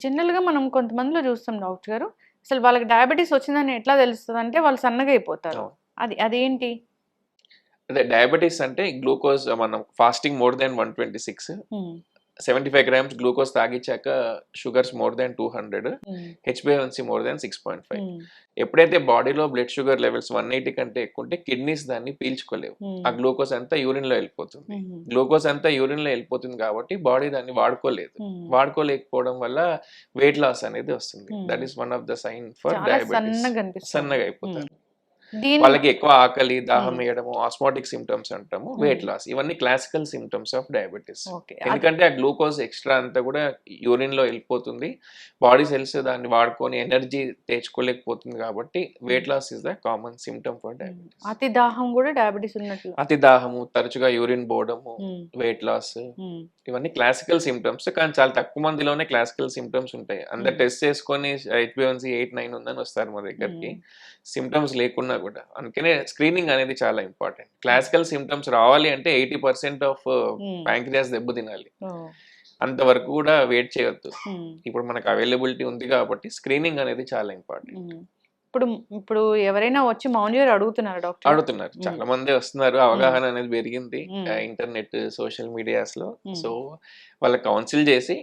జనరల్‌గా మనం కొంతమందిలో చూస్తాం డాక్టర్ గారు. అసలు వాళ్ళకి డయాబెటిస్ వచ్చిందని ఎట్లా తెలుస్తదంటే వాళ్ళు సన్నగా అయిపోతారు. అవును. అదేంటి? అదే డయాబెటిస్ అంటే గ్లూకోజ్ మనం fasting more than 126, hmm. 75 grams glucose తాగిచ్చాక sugars more than 200, hmm. HB1C more than 6.5. Hmm. ఎప్పుడైతే బాడీలో బ్లడ్ షుగర్ లెవెల్స్ 180 కంటే ఎక్కువ ఉంటే కిడ్నీస్ దాన్ని పీల్చుకోలేవు. ఆ హ్మ్. గ్లూకోజ్ అంతా యూరిన్‌లో వెళ్ళిపోతుంది. హుహు. గ్లూకోజ్ అంతా యూరిన్‌లో వెళ్ళిపోతుంది కాబట్టి బాడీ దాన్ని వాడుకోలేదు. హ్మ్. వాడుకోలేకపోవడం వల్ల వెయిట్ లాస్ అనేది వస్తుంది. Hmm. That is one of the sign for చాలా డయాబెటిస్. సన్నగా కనిపిస్తారు. సన్నగా హ్మ్. అయిపోతారు. దీని వాళ్ళకి ఎక్కువ ఆకలి, దాహం హ్మ్. వేయడము, ఆస్మాటిక్ సింప్టమ్స్ అంటాము, హ్మ్. Weight loss. ఇవన్నీ classical symptoms of diabetes. Okay. ఎందుకంటే ఆ గ్లూకోజ్ ఎక్స్‌ట్రా అంతా కూడా యూరిన్‌లో వెళ్ళిపోతుంది. బాడీ సెల్స్ దాన్ని వాడుకొని ఎనర్జీ తెచ్చుకోలేకపోతుంది కాబట్టి hmm. Weight loss is the common symptom for hmm. Diabetes. అతి దాహం గూడా డయాబెటిస్ ఉన్నట్లు. అతి దాహము, తరచుగా యూరిన్ పోవడము, హ్మ్. వెయిట్ లాస్, హ్మ్. ఇవన్నీ క్లాసికల్ సింప్టమ్స్. కానీ చాలా తక్కువ మందిలోనే క్లాసికల్ సింప్టమ్స్ ఉంటాయి. అందరు హ్మ్. టెస్ట్ చేసుకొని హెచ్‌బీ1సీ 8, 9 ఉందని వస్తారు మా దగ్గరికి. హ్మ్. సింప్టమ్స్ లేకున్నా కూడా. అందుకనే స్క్రీనింగ్ అనేది చాలా ఇంపార్టెంట్. హ్మ్. క్లాసికల్ సింప్టమ్స్ రావాలి అంటే 80% ఆఫ్ హ్మ్. ప్యాంక్రియాస్ దెబ్బతినాలి. ఓహ్! అంతవరకు కూడా వెయిట్ చేయొద్దు. హ్మ్. ఇప్పుడు మనకు అవైలబిలిటీ ఉంది కాబట్టి స్క్రీనింగ్ అనేది చాలా ఇంపార్టెంట్. హ్మ్. ఇప్పుడు ఇప్పుడు ఎవరైనా వచ్చి మానిటర్ అడుగుతున్నారా డాక్టర్ గారు? అడుగుతున్నారు. హ్మ్. చాలా మందే వస్తున్నారు. హ్మ్. అవగాహన అనేది పెరిగింది. హ్మ్. ఇంటర్నెట్, సోషల్ మీడియాస్‌లో. హ్మ్. సో, వాళ్ళకి కౌన్సిల్ చేసి